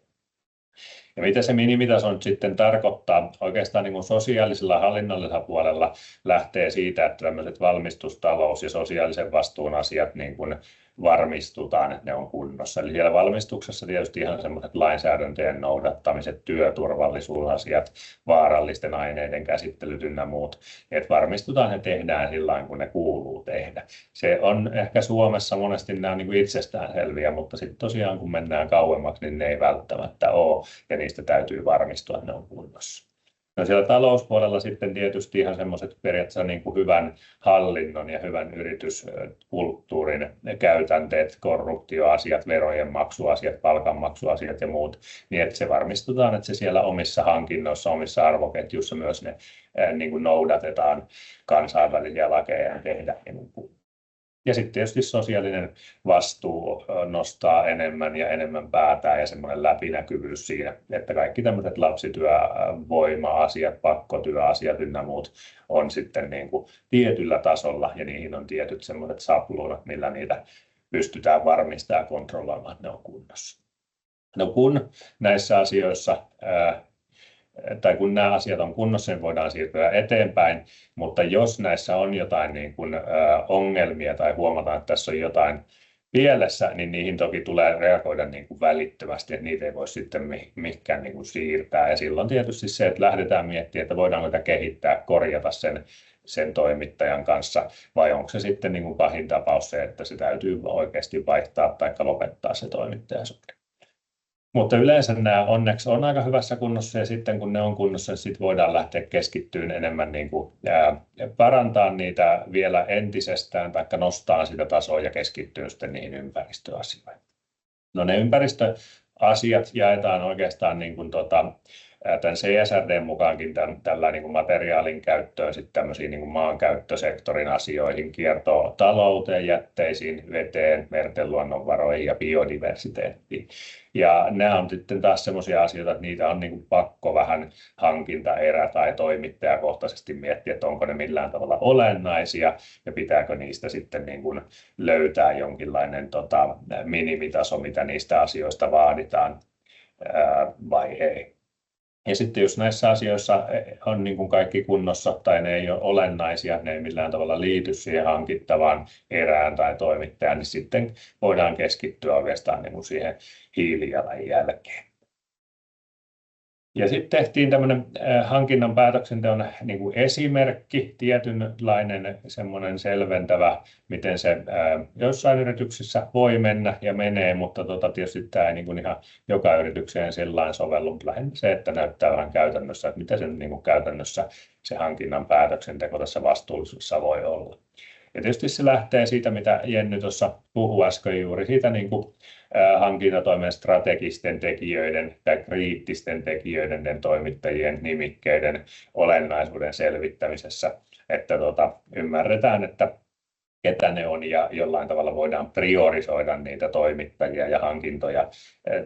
A: Ja mitä se minimitaso nyt sitten tarkoittaa? Oikeastaan niin kuin sosiaalisella hallinnollisella puolella lähtee siitä, että tämmöiset valmistustalous- ja sosiaalisen vastuun asiat niin kuin varmistutaan, että ne on kunnossa. Eli siellä valmistuksessa tietysti ihan semmoiset lainsäädäntöjen noudattamiset, työturvallisuusasiat, vaarallisten aineiden käsittelyt ynnä muut, että varmistutaan, että tehdään sillä kun ne kuuluu tehdä. Se on ehkä Suomessa monesti nämä niin kuin itsestäänselviä, mutta sitten tosiaan kun mennään kauemmaksi, niin ne ei välttämättä ole ja niistä täytyy varmistua, että ne on kunnossa. No siellä talouspuolella sitten tietysti ihan semmoiset periaatteessa niin kuin hyvän hallinnon ja hyvän yrityskulttuurin käytänteet, korruptioasiat, verojen maksuasiat, palkanmaksuasiat ja muut, niin että se varmistutaan, että se siellä omissa hankinnoissa, omissa arvoketjuissa myös ne niin kuin noudatetaan kansainvälisiä lakeja ja tehdään. Ja sitten tietysti sosiaalinen vastuu nostaa enemmän ja enemmän päätään ja semmoinen läpinäkyvyys siinä, että kaikki tämmöiset lapsityövoima-asiat, pakkotyöasiat ynnä muut on sitten niin kuin tietyllä tasolla ja niihin on tietyt semmoiset sapluunat, millä niitä pystytään varmistamaan ja kontrolloimaan, että ne on kunnossa. No kun näissä asioissa tai kun nämä asiat on kunnossa, niin voidaan siirtyä eteenpäin, mutta jos näissä on jotain niin kuin ongelmia tai huomataan, että tässä on jotain pielessä, niin niihin toki tulee reagoida niin kuin välittömästi, että niitä ei voi sitten mihinkään niin kuin siirtää. Ja silloin tietysti se, että lähdetään miettimään, että voidaanko tätä kehittää, korjata sen toimittajan kanssa, vai onko se sitten niin kuin pahin tapaus se, että se täytyy oikeasti vaihtaa tai lopettaa se toimittajasuhde. Mutta yleensä nämä onneksi on aika hyvässä kunnossa ja sitten kun ne on kunnossa, niin sitten voidaan lähteä keskittymään enemmän niin kuin, parantaa niitä vielä entisestään tai nostaa sitä tasoa ja keskittyä sitten niihin ympäristöasioihin. No ne ympäristöasiat jaetaan oikeastaan niin kuin tämän CSRD:n mukaankin tällä niin kuin materiaalin käyttöön sitten tämmöisiin niin kuin maankäyttösektorin asioihin, kiertotalouteen, jätteisiin, veteen, merten luonnonvaroihin ja biodiversiteettiin. Ja nämä on sitten taas semmoisia asioita, että niitä on niin kuin pakko vähän hankintaerä tai toimittajakohtaisesti miettiä, että onko ne millään tavalla olennaisia ja pitääkö niistä sitten niin kuin löytää jonkinlainen minimitaso, mitä niistä asioista vaaditaan vai ei. Ja sitten jos näissä asioissa on niin kuin kaikki kunnossa tai ne ei ole olennaisia, ne ei millään tavalla liity siihen hankittavaan erään tai toimittajaan, niin sitten voidaan keskittyä oikeastaan niin kuin siihen hiilijalanjälkeen. Ja sitten tehtiin tämmöinen hankinnan päätöksenteon niin kuin esimerkki, tietynlainen semmoinen selventävä, miten se jossain yrityksissä voi mennä ja menee, mutta tietysti tämä ei niin kuin ihan joka yritykseen sellainen sovellu. Lähinnä se, että näyttää vähän käytännössä, että mitä se niin kuin käytännössä se hankinnan päätöksenteko tässä vastuullisuudessa voi olla. Ja tietysti se lähtee siitä, mitä Jenny tuossa puhui äsken juuri, siitä niin kuin hankintatoimen strategisten tekijöiden tai kriittisten tekijöiden toimittajien nimikkeiden olennaisuuden selvittämisessä, että ymmärretään, että ketä ne on ja jollain tavalla voidaan priorisoida niitä toimittajia ja hankintoja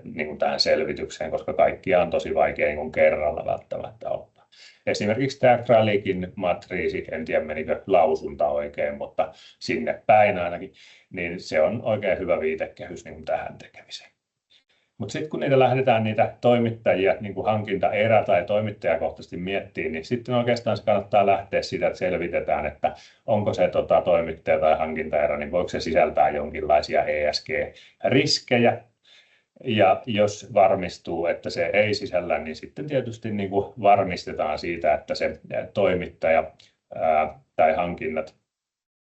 A: niin kuin tähän selvitykseen, koska kaikkia on tosi vaikea niin kuin kerralla välttämättä ottaa. Esimerkiksi tämä Kralikin matriisi, en tiedä menikö lausunta oikein, mutta sinne päin ainakin, niin se on oikein hyvä viitekehys niin kuin tähän tekemiseen. Mutta sitten kun niitä lähdetään niitä toimittajia niin kuin hankintaerä tai toimittajakohtaisesti miettimään, niin sitten oikeastaan se kannattaa lähteä siitä, että selvitetään, että onko se toimittaja tai hankintaerä, niin voiko se sisältää jonkinlaisia ESG-riskejä. Ja jos varmistuu, että se ei sisällä, niin sitten tietysti niin kuin varmistetaan siitä, että se toimittaja tai hankinnat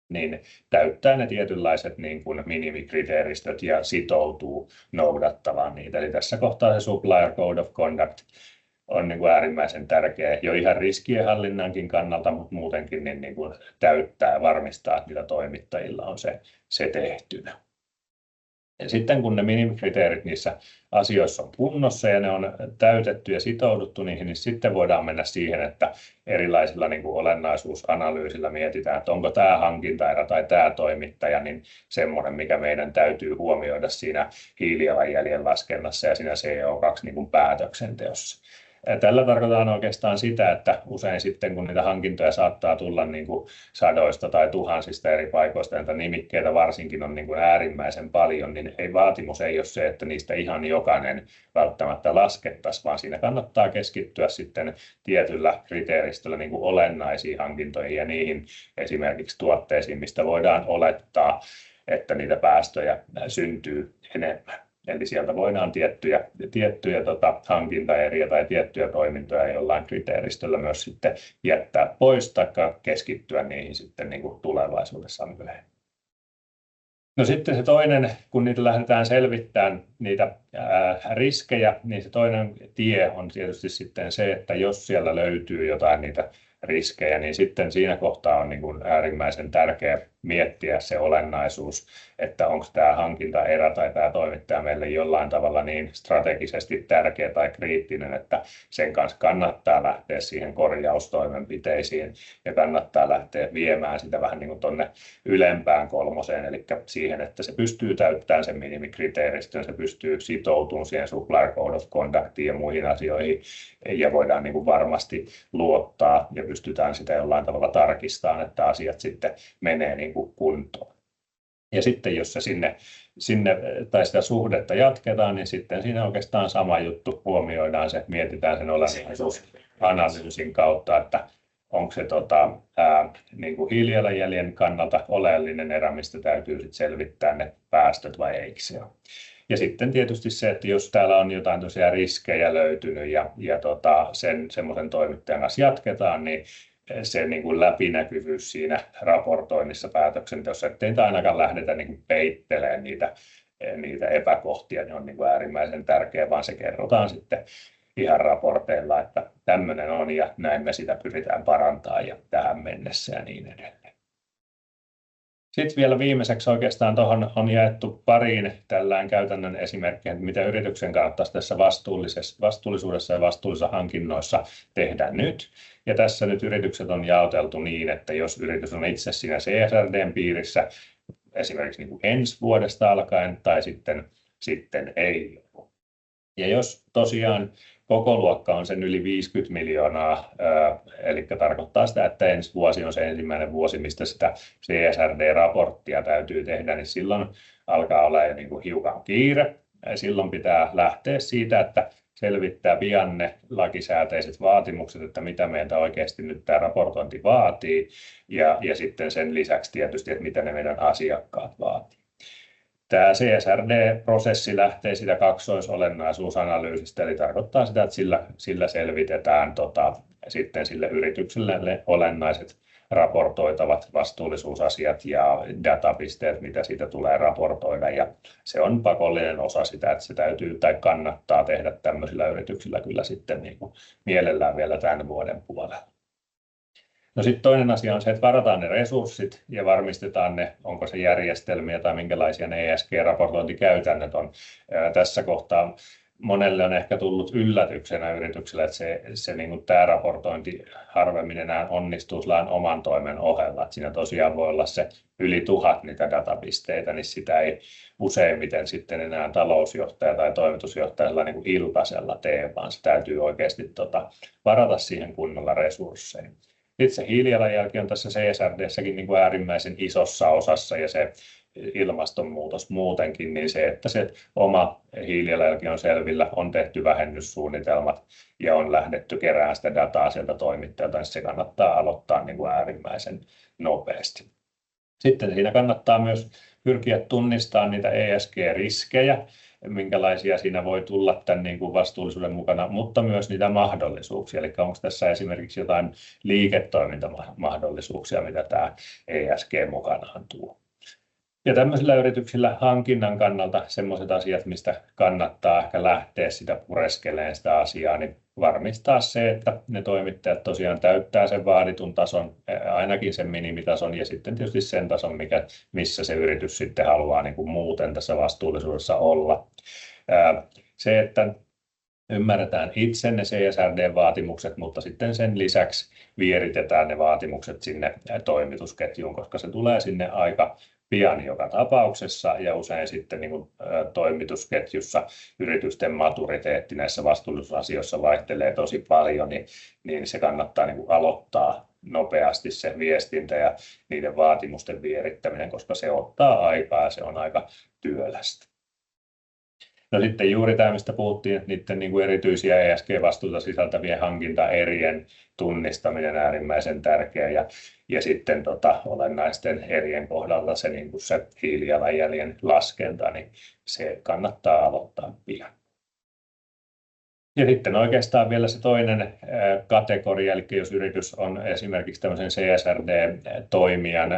A: niin täyttää ne tietynlaiset niin kuin minimikriteeristöt ja sitoutuu noudattamaan niitä. Eli tässä kohtaa se Supplier Code of Conduct on niin kuin äärimmäisen tärkeä jo ihan riskienhallinnankin kannalta, mutta muutenkin niin kuin täyttää ja varmistaa, että niillä toimittajilla on se tehtynä. Ja sitten kun ne minimikriteerit niissä asioissa on kunnossa ja ne on täytetty ja sitouduttu niihin, niin sitten voidaan mennä siihen, että erilaisilla niin kuin olennaisuusanalyysillä mietitään, että onko tämä hankintaerä tai tämä toimittaja niin semmoinen, mikä meidän täytyy huomioida siinä hiilijalanjäljen laskennassa ja siinä CO2 niin kuin päätöksenteossa. Tällä tarkoitetaan oikeastaan sitä, että usein sitten kun niitä hankintoja saattaa tulla niin kuin sadoista tai tuhansista eri paikoista, näitä nimikkeitä varsinkin on niin kuin äärimmäisen paljon, niin vaatimus ei ole se, että niistä ihan jokainen välttämättä laskettaisiin, vaan siinä kannattaa keskittyä sitten tietyllä kriteeristöllä niin kuin olennaisiin hankintoihin ja niihin esimerkiksi tuotteisiin, mistä voidaan olettaa, että niitä päästöjä syntyy enemmän. Eli sieltä voidaan tiettyjä hankintaeriä tai tiettyjä toimintoja jollain kriteeristöllä myös sitten jättää pois tai keskittyä niihin sitten niin kuin tulevaisuudessa myöhemmin. No sitten se toinen, kun niitä lähdetään selvittämään niitä riskejä, niin se toinen tie on tietysti sitten se, että jos siellä löytyy jotain niitä riskejä, niin sitten siinä kohtaa on niin kuin äärimmäisen tärkeää miettiä se olennaisuus, että onko tämä hankintaerä tai tämä toimittaja meille jollain tavalla niin strategisesti tärkeä tai kriittinen, että sen kanssa kannattaa lähteä siihen korjaustoimenpiteisiin ja kannattaa lähteä viemään sitä vähän niin kuin tuonne ylempään kolmoseen, eli siihen, että se pystyy täyttämään sen minimikriteeristön, se pystyy sitoutumaan siihen Supplier Code of Conductiin ja muihin asioihin ja voidaan niin kuin varmasti luottaa ja pystytään sitä jollain tavalla tarkistamaan, että asiat sitten menee niin kuin kuntoon. Ja sitten jos se sinne tai sitä suhdetta jatketaan, niin sitten siinä oikeastaan sama juttu huomioidaan se, mietitään sen olennaisuusanalyysin kautta, että onko se niin kuin hiilijalanjäljen kannalta oleellinen erä, mistä täytyy sit selvittää ne päästöt vai eikö se ole. Ja sitten tietysti se, että jos täällä on jotain tosiaan riskejä löytynyt ja semmoisen toimittajan kanssa jatketaan, niin se niin kuin läpinäkyvyys siinä raportoinnissa päätöksenteossa, ettei ainakaan lähdetä niin kuin peittelemään niitä epäkohtia, niin on niin kuin äärimmäisen tärkeää, vaan se kerrotaan sitten ihan raporteilla, että tämmöinen on ja näin me sitä pyritään parantamaan ja tähän mennessä ja niin edelleen. Sitten vielä viimeiseksi oikeastaan tuohon on jaettu pariin tällään käytännön esimerkkejä, mitä yrityksen kannattaisi tässä vastuullisuudessa ja vastuullisissa hankinnoissa tehdä nyt. Ja tässä nyt yritykset on jaoteltu niin, että jos yritys on itse siinä CSRD:n piirissä, esimerkiksi niin kuin ensi vuodesta alkaen tai sitten ei. Ja jos tosiaan koko luokka on sen yli 50 miljoonaa, eli tarkoittaa sitä, että ensi vuosi on se ensimmäinen vuosi, mistä sitä CSRD-raporttia täytyy tehdä, niin silloin alkaa olla jo niin kuin hiukan kiire. Silloin pitää lähteä siitä, että selvittää pian ne lakisääteiset vaatimukset, että mitä meiltä oikeasti nyt tämä raportointi vaatii, ja sitten sen lisäksi tietysti, että mitä ne meidän asiakkaat vaatii. Tämä CSRD-prosessi lähtee sitä kaksoisolennaisuusanalyysistä, eli tarkoittaa sitä, että sillä selvitetään sitten sille yritykselle olennaiset raportoitavat vastuullisuusasiat ja datapisteet, mitä siitä tulee raportoida. Ja se on pakollinen osa sitä, että se täytyy tai kannattaa tehdä tämmöisillä yrityksillä kyllä sitten niin kuin mielellään vielä tämän vuoden puolella. No sitten toinen asia on se, että varataan ne resurssit ja varmistetaan ne, onko se järjestelmiä tai minkälaisia ne ESG-raportointikäytännöt on. Tässä kohtaa monelle on ehkä tullut yllätyksenä yritykselle, että se niin kuin tämä raportointi harvemmin enää onnistuu oman toimen ohella. Että siinä tosiaan voi olla se yli 1000 niitä datapisteitä, niin sitä ei useimmiten sitten enää talousjohtaja tai toimitusjohtajalla niin kuin iltaisella tee, vaan se täytyy oikeasti varata siihen kunnolla resursseja. Sitten se hiilijalanjälki on tässä CSRD:ssäkin niin kuin äärimmäisen isossa osassa ja se ilmastonmuutos muutenkin, niin se, että se oma hiilijalanjälki on selvillä, on tehty vähennyssuunnitelmat ja on lähdetty keräämään sitä dataa sieltä toimittajalta, niin se kannattaa aloittaa niin kuin äärimmäisen nopeasti. Sitten siinä kannattaa myös pyrkiä tunnistamaan niitä ESG-riskejä, minkälaisia siinä voi tulla tämän niin kuin vastuullisuuden mukana, mutta myös niitä mahdollisuuksia. Eli onko tässä esimerkiksi jotain liiketoimintamahdollisuuksia, mitä tämä ESG mukanaan tuo. Ja tämmöisillä yrityksillä hankinnan kannalta sellaiset asiat, mistä kannattaa ehkä lähteä sitä pureskelemaan sitä asiaa, niin varmistaa se, että ne toimittajat tosiaan täyttää sen vaaditun tason, ainakin sen minimitason ja sitten tietysti sen tason, missä se yritys sitten haluaa niin kuin muuten tässä vastuullisuudessa olla. Se, että ymmärretään itse ne CSRD-vaatimukset, mutta sitten sen lisäksi vieritetään ne vaatimukset sinne toimitusketjuun, koska se tulee sinne aika pian joka tapauksessa ja usein sitten niin kuin toimitusketjussa yritysten maturiteetti näissä vastuullisuusasioissa vaihtelee tosi paljon, niin se kannattaa niin kuin aloittaa nopeasti se viestintä ja niiden vaatimusten vierittäminen, koska se ottaa aikaa ja se on aika työlästä. No sitten juuri tämä, mistä puhuttiin, että niiden niin kuin erityisiä ESG-vastuuta sisältävien hankintaerien tunnistaminen äärimmäisen tärkeä ja sitten olennaisten erien kohdalla se, niin kuin se hiilijalanjäljen laskenta, niin se kannattaa aloittaa pian. Ja sitten oikeastaan vielä se toinen kategoria, eli jos yritys on esimerkiksi tämmöisen CSRD-toimijan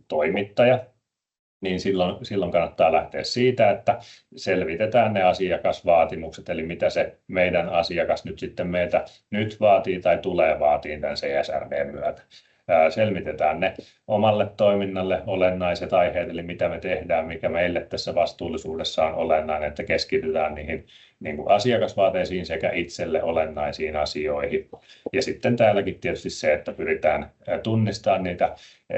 A: toimittaja, niin silloin kannattaa lähteä siitä, että selvitetään ne asiakasvaatimukset, eli mitä se meidän asiakas nyt sitten meiltä nyt vaatii tai tulee vaatii tämän CSRD:n myötä. Selvitetään ne omalle toiminnalle olennaiset aiheet, eli mitä me tehdään, mikä meille tässä vastuullisuudessa on olennainen, että keskitytään niihin niin kuin asiakasvaateisiin sekä itselle olennaisiin asioihin. Ja sitten täälläkin tietysti se, että pyritään tunnistamaan niitä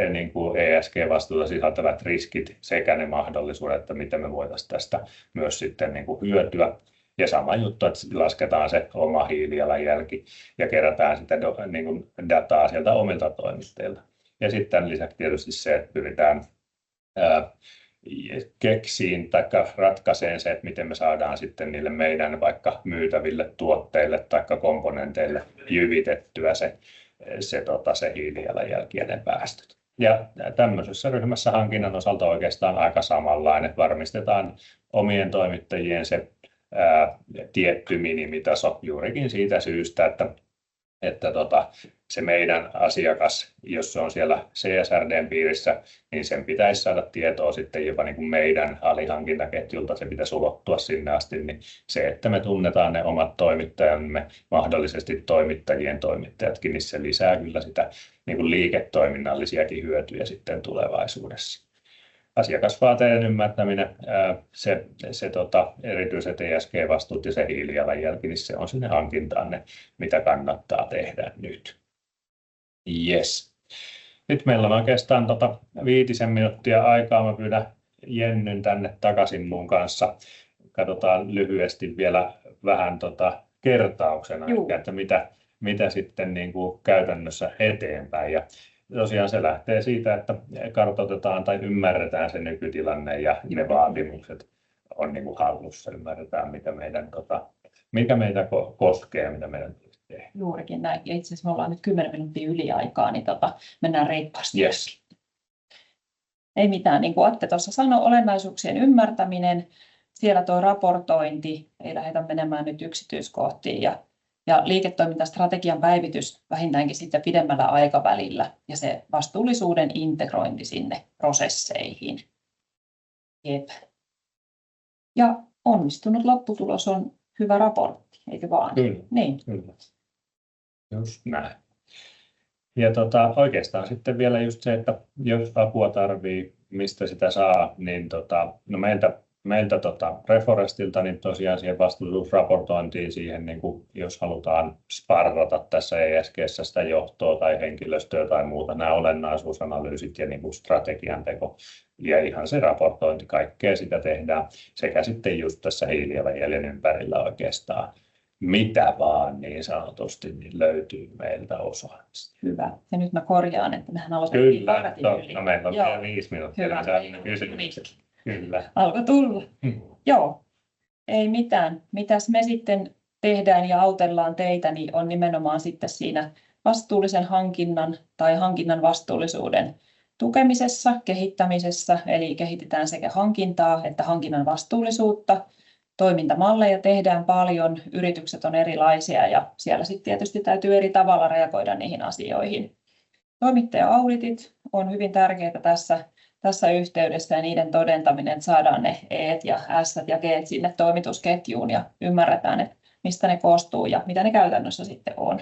A: niin kuin ESG-vastuuta sisältävät riskit sekä ne mahdollisuudet, että miten me voitaisiin tästä myös sitten niin kuin hyötyä. Ja sama juttu, että lasketaan se oma hiilijalanjälki ja kerätään sitä niin kuin dataa sieltä omilta toimittajilta. Ja sitten lisäksi tietysti se, että pyritään keksiin tai ratkaiseen se, että miten me saadaan sitten niille meidän vaikka myytäville tuotteille tai komponenteille jyvitettyä se hiilijalanjälki ja ne päästöt. Ja tämmöisessä ryhmässä hankinnan osalta oikeastaan aika samanlainen. Varmistetaan omien toimittajien se tietty minimitaso juurikin siitä syystä, että se meidän asiakas, jos se on siellä CSRD:n piirissä, niin sen pitäisi saada tietoa sitten jopa niin kuin meidän alihankintaketjulta, se pitäisi ulottua sinne asti, niin se, että me tunnetaan ne omat toimittajamme, mahdollisesti toimittajien toimittajatkin, niin se lisää kyllä sitä niin kuin liiketoiminnallisiakin hyötyjä sitten tulevaisuudessa. Asiakasvaateiden ymmärtäminen, erityiset ESG-vastuut ja se hiilijalanjälki, niin se on sinne hankintaan ne, mitä kannattaa tehdä nyt. Yes. Nyt meillä on oikeastaan 5 minuuttia aikaa. Mä pyydän Jennyn tänne takaisin mun kanssa. Katsotaan lyhyesti vielä vähän kertauksena, että mitä sitten niin kuin käytännössä eteenpäin. Ja tosiaan se lähtee siitä, että kartoitetaan tai ymmärretään se nykytilanne ja ne vaatimukset on niin kuin hallussa, ymmärretään mikä meitä koskee ja mitä meidän tulisi tehdä.
B: Juurikin näin. Ja itse asiassa me ollaan nyt 10 minuuttia yliaikaa, niin mennään reippaasti.
A: Yes.
B: Ei mitään, niin kuin Atte tuossa sanoi, olennaisuuksien ymmärtäminen, siellä tuo raportointi, ei lähdetä menemään nyt yksityiskohtiin, ja liiketoimintastrategian päivitys vähintäänkin sitten pidemmällä aikavälillä, ja se vastuullisuuden integrointi sinne prosesseihin. Jep. Ja onnistunut lopputulos on hyvä raportti, eikö vaan?
A: Kyllä.
B: Niin.
A: Kyllä. Just näin. Ja oikeastaan sitten vielä just se, että jos apua tarvii, mistä sitä saa, niin no meiltä Reforestilta niin tosiaan siihen vastuullisuusraportointiin siihen, niin kuin jos halutaan sparrata tässä ESG:ssä sitä johtoa tai henkilöstöä tai muuta, nämä olennaisuusanalyysit ja niin kuin strategian teko ja ihan se raportointi, kaikkea sitä tehdään sekä sitten just tässä hiilijalanjäljen ympärillä oikeastaan. Mitä vaan niin sanotusti niin löytyy meiltä osaamista.
B: Hyvä. Ja nyt mä korjaan, että mehän aloitettiin vartin yli.
A: No meillä on vielä 5 minuuttia.
B: Hyvä.
A: Kyllä.
B: Alkoi tulla. Joo, ei mitään. Mitäs me sitten tehdään ja autellaan teitä, niin on nimenomaan sitten siinä vastuullisen hankinnan tai hankinnan vastuullisuuden tukemisessa, kehittämisessä, eli kehitetään sekä hankintaa että hankinnan vastuullisuutta. Toimintamalleja tehdään paljon, yritykset on erilaisia ja siellä sitten tietysti täytyy eri tavalla reagoida niihin asioihin. Toimittaja-auditit on hyvin tärkeää tässä yhteydessä ja niiden todentaminen, että saadaan ne E ja S ja G sinne toimitusketjuun ja ymmärretään, että mistä ne koostuu ja mitä ne käytännössä sitten on.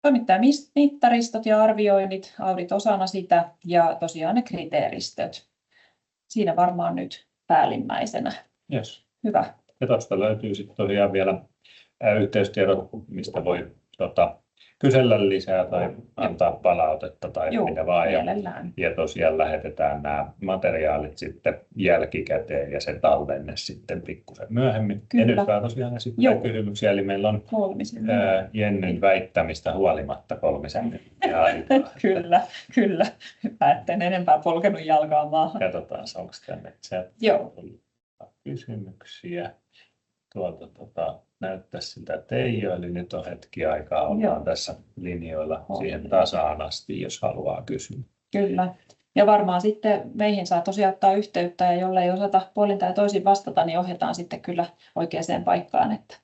B: Toimittajamittaristot ja arvioinnit, audit osana sitä ja tosiaan ne kriteeristöt. Siinä varmaan nyt päällimmäisenä.
A: Yes.
B: Hyvä.
A: Ja tuosta löytyy sitten tosiaan vielä yhteystiedot, mistä voi kysellä lisää tai antaa palautetta tai mitä vaan. Ja tosiaan lähetetään nämä materiaalit sitten jälkikäteen ja se tallenne sitten pikkusen myöhemmin. Edetään tosiaan esittää kysymyksiä. Eli meillä on Jennyn väittämistä huolimatta 3 minuuttia aikaa.
B: Kyllä. Hyvä, etten enempää polkenut jalkaa maahan.
A: Katsotaan, onko tänne kysymyksiä. Tuolta näyttäisi siltä Teijo, eli nyt on hetki aikaa, ollaan tässä linjoilla siihen tasaan asti, jos haluaa kysyä.
B: Kyllä. Ja varmaan sitten meihin saa tosiaan ottaa yhteyttä, ja jollei osata puolin tai toisin vastata, niin ohjataan sitten kyllä oikeaan paikkaan. Että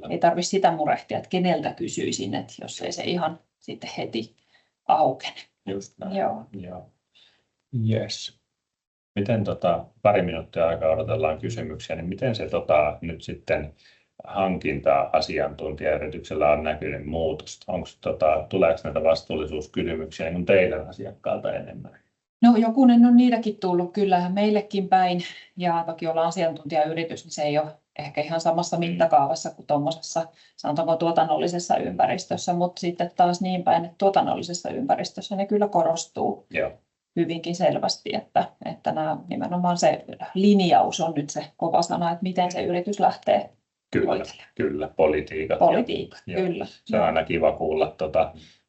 B: ei tarvitse sitä murehtia, että keneltä kysyisin, että jos ei se ihan sitten heti aukene.
A: Just näin.
B: Joo.
A: Yes. Miten pari minuuttia aikaa odotellaan kysymyksiä, niin miten se nyt sitten hankinta-asiantuntijayrityksellä on näkynyt muutosta? Tuleeko näitä vastuullisuuskysymyksiä niin teidän asiakkaalta enemmän?
B: No jokunen on niitäkin tullut kyllä meillekin päin, ja toki ollaan asiantuntijayritys, niin se ei ole ehkä ihan samassa mittakaavassa kuin tuommoisessa, sanotaanko tuotannollisessa ympäristössä, mutta sitten taas niin päin, että tuotannollisessa ympäristössä ne kyllä korostuu.
A: Joo.
B: Hyvinkin selvästi, että nämä, nimenomaan se linjaus on nyt se kova sana, että miten se yritys lähtee hoitelemaan.
A: Kyllä, politiikat.
B: Kyllä.
A: Se on aina kiva kuulla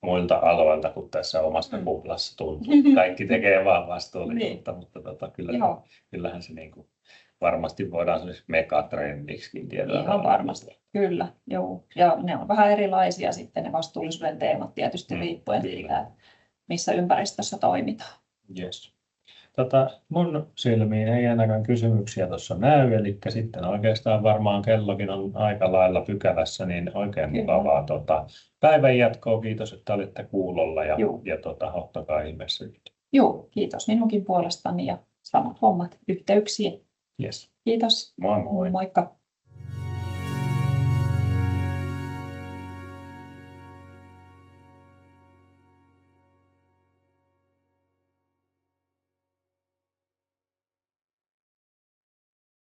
A: muilta aloilta, kun tässä omasta kuplassa tuntuu. Kaikki tekee vaan vastuullisuutta, mutta kyllähän se niin kuin varmasti voidaan megatrendiksi tietää.
B: Ihan varmasti, kyllä. Joo. Ja ne on vähän erilaisia sitten ne vastuullisuuden teemat tietysti riippuen siitä, missä ympäristössä toimitaan.
A: Yes. Mun silmiin ei ainakaan kysymyksiä tuossa näy, eli sitten oikeastaan varmaan kellokin on aika lailla pykälässä, niin oikein mukavaa päivän jatkoa. Kiitos, että olitte kuulolla ja ottakaa ihmeessä.
B: Joo, kiitos minunkin puolestani ja samat hommat yhteyksiin.
A: Yes.
B: Kiitos.
A: Moi moi.
B: Moikka.